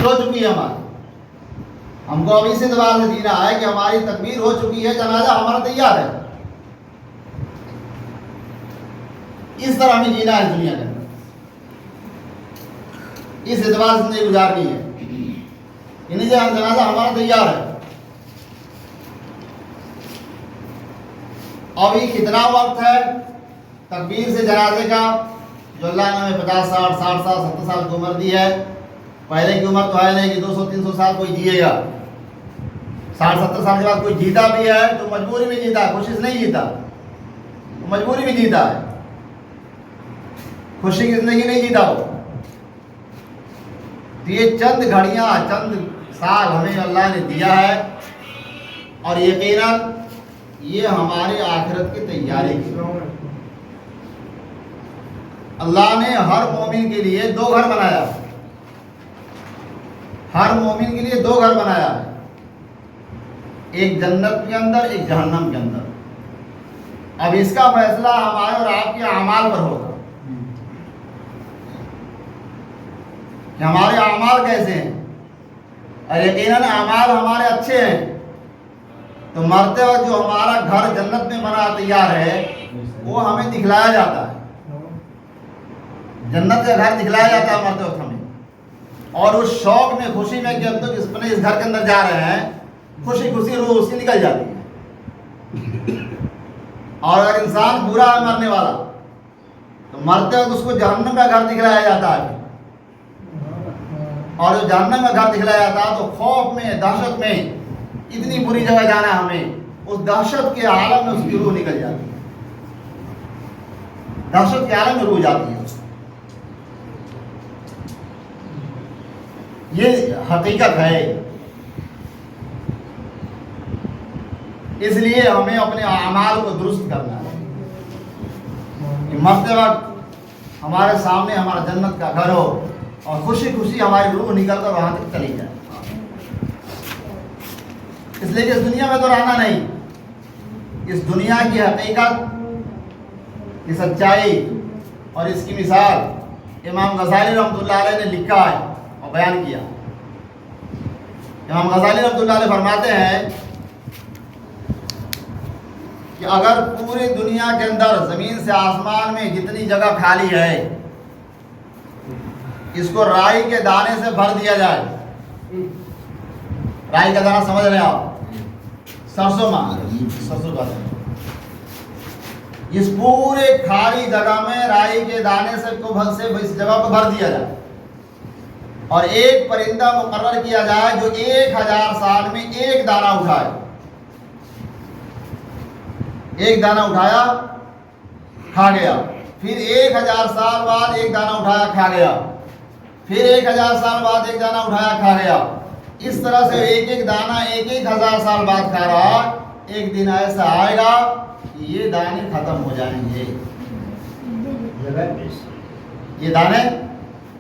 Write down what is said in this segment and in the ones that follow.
تکمیل ہو چکی ہے ہماری. ہم کو اب اس اعتبار سے جینا ہے کہ ہماری تکمیل ہو چکی ہے, جنازہ ہمارا تیار ہے. اس طرح ہمیں جینا ہے دنیا کے اندر, اس اعتبار سے زندگی گزارنی ہے. یعنی جنازہ ہمارا تیار ہے. ابھی کتنا وقت ہے تکبیر سے جنازے کا؟ جو اللہ نے ہمیں 50 سال 60 سال 70 سال کی عمر دی ہے. پہلے کی عمر تو ہے نہیں کہ 200 300 سال کوئی جیے گا. 60 70 سال کے بعد کوئی جیتا بھی ہے تو مجبوری میں جیتا ہے, خوشی سے نہیں جیتا, مجبوری میں جیتا ہے, خوشی کی زندگی نہیں جیتا وہ. تو یہ چند گھڑیاں چند سال ہمیں اللہ نے دیا ہے, اور یقیناً یہ ہماری آخرت کی تیاری کی. اللہ نے ہر مومن کے لیے 2 گھر بنایا, ہر مومن کے لیے 2 گھر بنایا ہے, ایک جنت کے اندر ایک جہنم کے اندر. اب اس کا فیصلہ ہمارے اور آپ کے اعمال پر ہوگا کہ ہمارے اعمال کیسے ہیں. اور یقیناً اعمال ہمارے اچھے ہیں تو مرتے وقت جو ہمارا گھر جنت میں بنا تیار ہے وہ ہمیں دکھلایا جاتا ہے. جنت کا گھر دکھلایا جاتا ہے مرتے وقت ہمیں, اور اس شوق میں خوشی میں کہ اب تک اس گھر کے اندر جا رہے ہیں, خوشی خوشی روح اس کی نکل جاتی ہے. اور اگر انسان برا ہے مرنے والا تو مرتے وقت اس کو جہنم کا گھر دکھلایا جاتا ہے, اور جو جہنم کا گھر دکھلایا جاتا ہے تو خوف میں دہشت میں اتنی بری جگہ جانا ہے ہمیں, اس دہشت کے عالم میں اس کی روح نکل جاتی ہے, دہشت کے عالم میں روح جاتی ہے. یہ حقیقت ہے. اس لیے ہمیں اپنے اعمال کو درست کرنا ہے کہ مرتے وقت ہمارے سامنے ہمارا جنت کا گھر ہو اور خوشی خوشی ہماری روح نکل کر وہاں تک چلی جائے. اس لیے کہ اس دنیا میں تو رہنا نہیں. اس دنیا کی حقیقت کی سچائی اور اس کی مثال امام غزالی رحمۃ اللہ علیہ نے لکھا ہے اور بیان کیا. امام غزالی رحمۃ اللہ علیہ فرماتے ہیں کہ اگر پوری دنیا کے اندر زمین سے آسمان میں جتنی جگہ خالی ہے اس کو رائی کے دانے سے بھر دیا جائے. رائی کا دانہ سمجھ رہے ہیں آپ؟ سرسوں کا دانہ. اس پورے خالی جگہ میں رائی کے دانے سے اس جگہ کو بھر دیا جائے اور ایک پرندہ مقرر کیا جائے جو 1000 سال میں ایک دانہ اٹھائے. ایک دانہ اٹھایا کھا گیا, پھر 1000 سال بعد ایک دانہ اٹھایا کھا گیا, پھر 1000 سال بعد ایک دانہ اٹھایا کھا گیا. اس طرح سے ایک ایک دانہ 1000 سال بعد کھا رہا. ایک دن ایسا آئے گا کہ یہ دانے ختم ہو جائیں گے, یہ دانے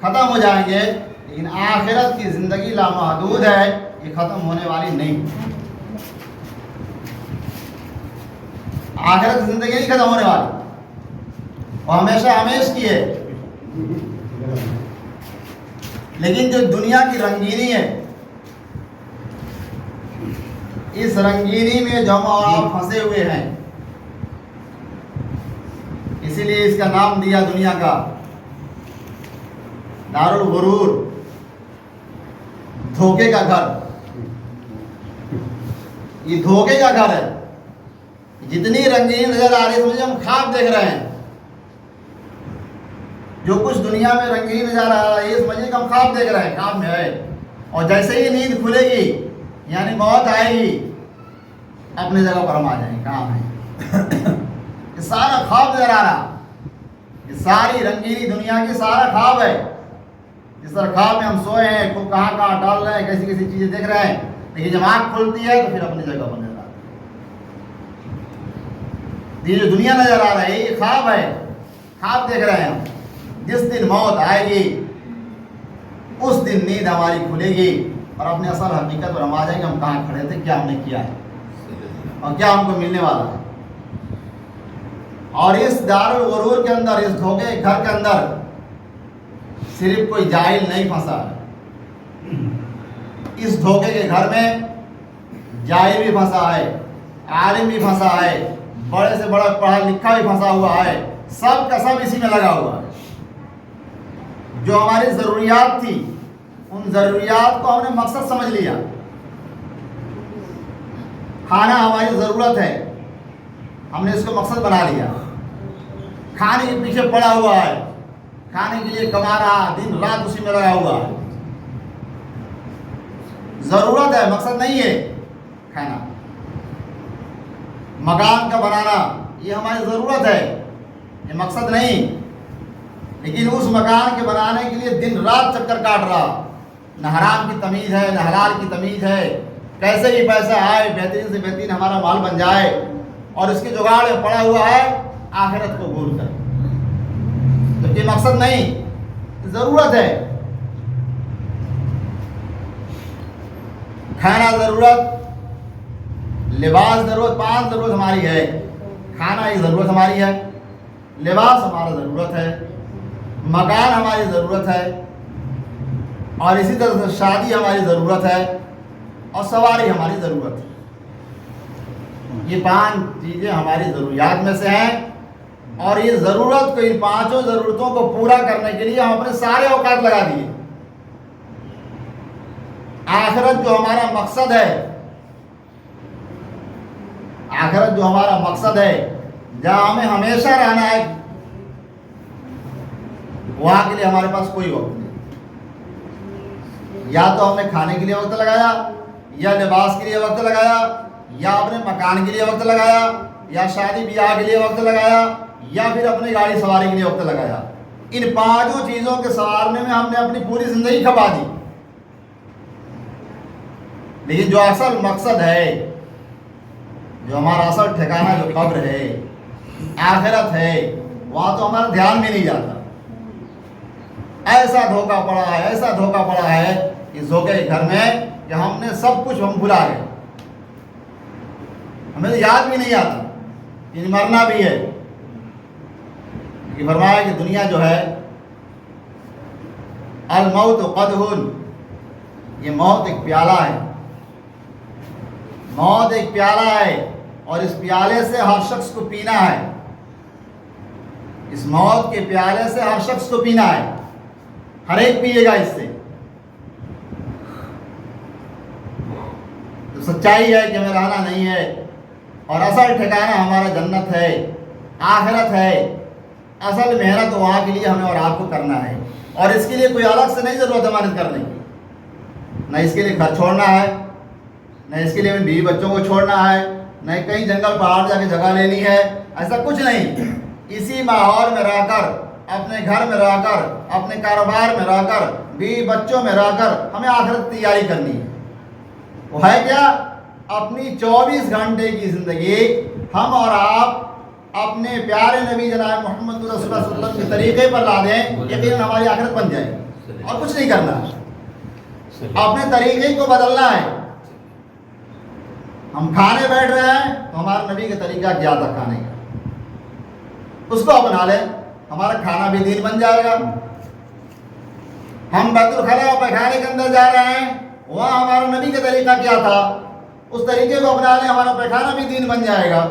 ختم ہو جائیں گے. لیکن آخرت کی زندگی لامحدود ہے, یہ ختم ہونے والی نہیں. آخرت کی زندگی نہیں ختم ہونے والی, وہ ہمیشہ ہمیش کی ہے. لیکن جو دنیا کی رنگینی ہے, اس رنگینی میں جو ہم اور آپ پھنسے ہوئے ہیں, اسی لیے اس کا نام دیا دنیا کا دار الغرور, دھوکے کا گھر. یہ دھوکے کا گھر ہے. جتنی رنگین نظر آ رہی ہے سمجھے ہم خواب دیکھ رہے ہیں. جو کچھ دنیا میں رنگین نظر آ رہا ہے یہ سمجھے کہ ہم خواب دیکھ رہے ہیں, خواب میں ہے. اور جیسے ہی نیند کھلے گی یعنی موت آئے گی, اپنے جگہ پر ہم آ جائیں گے. کام ہے یہ سارا خواب نظر آ رہا, یہ ساری رنگینی دنیا کی سارا خواب ہے. جس طرح خواب میں ہم سوئے ہیں, کو کہاں کہاں ڈال رہے ہیں, کیسی کیسی چیزیں دیکھ رہے ہیں, لیکن جب آنکھ کھلتی ہے تو پھر اپنی جگہ پر نظر آتی ہے. یہ جو دنیا نظر آ رہا ہے یہ خواب ہے, خواب دیکھ رہے ہیں ہم. جس دن موت آئے گی اس دن نیند ہماری کھلے گی اور اپنے اصل حقیقت پر ہم آ جائیں گے. ہم کہاں کھڑے تھے, کیا ہم نے کیا ہے اور کیا ہم کو ملنے والا ہے. اور اس دار الغرور کے اندر, اس دھوکے گھر کے اندر صرف کوئی جاہل نہیں پھنسا ہے, اس دھوکے کے گھر میں جاہل بھی پھنسا ہے، عالم بھی پھنسا ہے، بڑے سے بڑا پڑھا لکھا بھی پھنسا ہوا ہے، سب کا سب اسی میں لگا ہوا ہے۔ جو ہماری ضروریات تھی ان ضروریات کو ہم نے مقصد سمجھ لیا۔ کھانا ہماری ضرورت ہے، ہم نے اس کو مقصد بنا لیا، کھانے کے پیچھے پڑا ہوا ہے، کھانے کے لیے کما رہا، دن رات اسی میں لگا ہوا ہے۔ ضرورت ہے، مقصد نہیں ہے کھانا۔ مکان کا بنانا یہ ہماری ضرورت ہے، یہ مقصد نہیں، لیکن اس مکان کے بنانے کے لیے دن رات چکر کاٹ رہا، نہ حرام کی تمیز ہے نہ حلال کی تمیز ہے، کیسے بھی پیسہ آئے، بہترین سے بہترین ہمارا مال بن جائے، اور اس کے جگاڑ میں پڑا ہوا ہے آخرت کو بھول کر۔ جبکہ مقصد نہیں، ضرورت ہے۔ کھانا ضرورت، لباس ضرورت، پانچ ضرورت ہماری ہے۔ کھانا ایک ضرورت ہماری ہے، لباس ہمارا ضرورت ہے، مکان ہماری ضرورت ہے، اور اسی طرح سے شادی ہماری ضرورت ہے، اور سواری ہماری ضرورت ہے۔ یہ پانچ چیزیں ہماری ضروریات میں سے ہیں، اور یہ ضرورت کو، ان پانچوں ضرورتوں کو پورا کرنے کے لیے ہم اپنے سارے اوقات لگا دیے۔ آخرت جو ہمارا مقصد ہے، آخرت جو ہمارا مقصد ہے، جہاں ہمیں ہمیشہ رہنا ہے، وہاں کے لیے ہمارے پاس کوئی وقت نہیں۔ یا تو ہم نے کھانے کے لیے وقت لگایا، یا لباس کے لیے وقت لگایا، یا اپنے مکان کے لیے وقت لگایا، یا شادی بیاہ کے لیے وقت لگایا، یا پھر اپنی گاڑی سواری کے لیے وقت لگایا۔ ان پانچوں چیزوں کے سوارنے میں ہم نے اپنی پوری زندگی کھپا دی۔ لیکن جو اصل مقصد ہے، جو ہمارا اصل ٹھکانہ، جو قبر ہے، آخرت ہے، وہاں تو ہمارا دھیان بھی نہیں جاتا۔ ایسا دھوکہ پڑا ہے، ایسا دھوکہ پڑا ہے اس دھوکے کے گھر میں کہ ہم نے سب کچھ ہم بھلا گئے، ہمیں تو یاد بھی نہیں آتا کہ مرنا بھی ہے۔ کہ فرمایا کہ دنیا جو ہے، الموت قدح، یہ موت ایک پیالہ ہے، موت ایک پیالہ ہے، اور اس پیالے سے ہر شخص کو پینا ہے، اس موت کے پیالے سے ہر شخص کو پینا ہے، ہر ایک پیے گا اس سے۔ تو سچائی ہے کہ ہمیں رہنا نہیں ہے، اور اصل ٹھکانہ ہمارا جنت ہے، آخرت ہے۔ اصل محنت وہاں کے لیے ہمیں اور آپ کو کرنا ہے، اور اس کے لیے کوئی الگ سے نہیں ضرورت ہے محنت کرنے کی۔ نہ اس کے لیے گھر چھوڑنا ہے، نہ اس کے لیے بیوی بچوں کو چھوڑنا ہے، نہ کہیں جنگل پہاڑ جا کے جگہ لینی ہے، ایسا کچھ نہیں۔ اسی ماحول میں رہ کر، اپنے گھر میں رہ کر، اپنے کاروبار میں رہ کر، بیوی بچوں میں رہ کر ہمیں آخرت کی تیاری کرنی ہے۔ وہ ہے کیا؟ اپنی 24 گھنٹے کی زندگی ہم اور آپ اپنے پیارے نبی جناب محمد رسول اللہ صلی اللہ علیہ وسلم کے طریقے پر لا دیں، یقیناً ہماری آخرت بن جائے گی، اور کچھ نہیں کرنا ہے، اپنے طریقے کو بدلنا ہے۔ ہم کھانے بیٹھ رہے ہیں تو ہمارے نبی کا طریقہ کیا تھا کھانے کا، اس کو اپنا لیں، ہمارا کھانا بھی دین بن جائے گا۔ ہم بیت الخلاء اور پیخانے کے اندر جا رہے ہیں، وہاں ہمارا نبی کا طریقہ کیا تھا، اس طریقے کو اپنا لیں، ہمارا پیخانہ بھی دین بن جائے گا،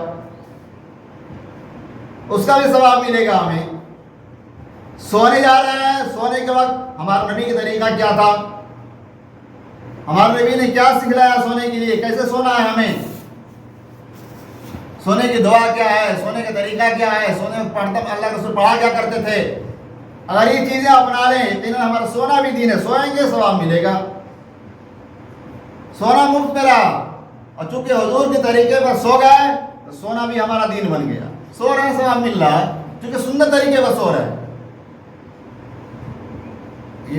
اس کا بھی ثواب ملے گا ہمیں۔ سونے جا رہے ہیں، سونے کے وقت ہمارے نبی کا طریقہ کیا تھا، ہمارے نبی نے کیا سکھلایا سونے کے لیے، کیسے سونا ہے ہمیں، سونے کی دعا کیا ہے، سونے کا طریقہ کیا ہے، سونے میں پڑھتا اللہ رسول پڑھا کیا کرتے تھے۔ اگر یہ چیزیں اپنا لیں، یقیناً ہمارا سونا بھی دین ہے، سوئیں گے ثواب ملے گا۔ سونا مفت میں رہا، اور چونکہ حضور کے طریقے پر سو گئے تو سونا بھی ہمارا دین بن گیا، سو رہے ہیں ثواب مل رہا ہے، چونکہ سنت طریقے پر سو رہے ہیں۔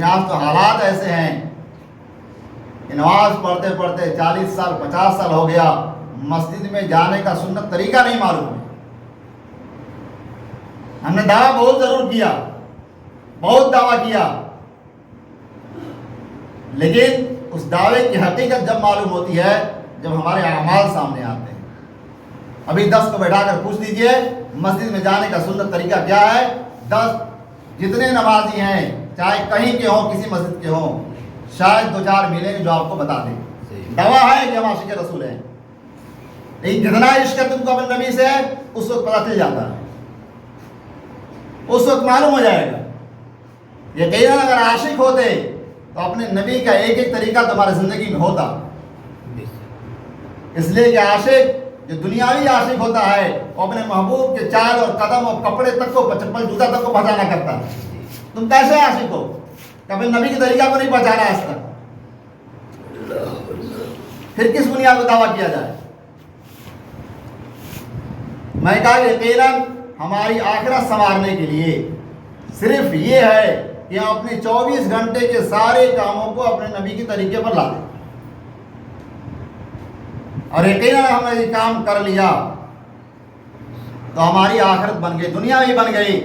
آج تو حالات ایسے ہیں کہ نماز پڑھتے پڑھتے 40 سال 50 سال ہو گیا، مسجد میں جانے کا سنت طریقہ نہیں معلوم ہے۔ ہم نے دعویٰ بہت ضرور کیا، بہت دعویٰ کیا، لیکن اس دعوے کی حقیقت جب معلوم ہوتی ہے جب ہمارے اعمال سامنے آتے ہیں۔ ابھی 10 کو بیٹھا کر پوچھ دیجئے مسجد میں جانے کا سنت طریقہ کیا ہے، 10 جتنے نمازی ہیں، چاہے کہیں کے ہوں، کسی مسجد کے ہوں، شاید دو چار ملیں گے جو آپ کو بتا دیں. دوا ہے کہ ہم عاشق رسول ہیں. لیکن کتنا عشق ہے تم کو اپنے نبی سے اس وقت پتہ چل جاتا ہے, اس وقت معلوم ہو جائے گا. یقیناً اگر عاشق ہوتے تو اپنے نبی کا ایک ایک طریقہ تمہاری زندگی میں ہوتا. اس لیے کہ عاشق جو دنیاوی عاشق ہوتا ہے وہ اپنے محبوب کے چال اور قدم اور کپڑے تک کو, چپل جوتا تک کو پہچانا کرتا ہے. تم کیسے عاشق ہو کہ اپنے نبی کے طریقہ کو نہیں پہچانا آج تک؟ پھر کس بنیاد پر دعویٰ کیا جائے؟ میں کہا کہ یقیناً ہماری آخرت سنوارنے کے لیے صرف یہ ہے کہ ہم اپنے 24 گھنٹے کے سارے کاموں کو اپنے نبی کے طریقے پر لا دیں. اور یقیناً ہم نے یہ کام کر لیا تو ہماری آخرت بن گئی, دنیا بھی بن گئی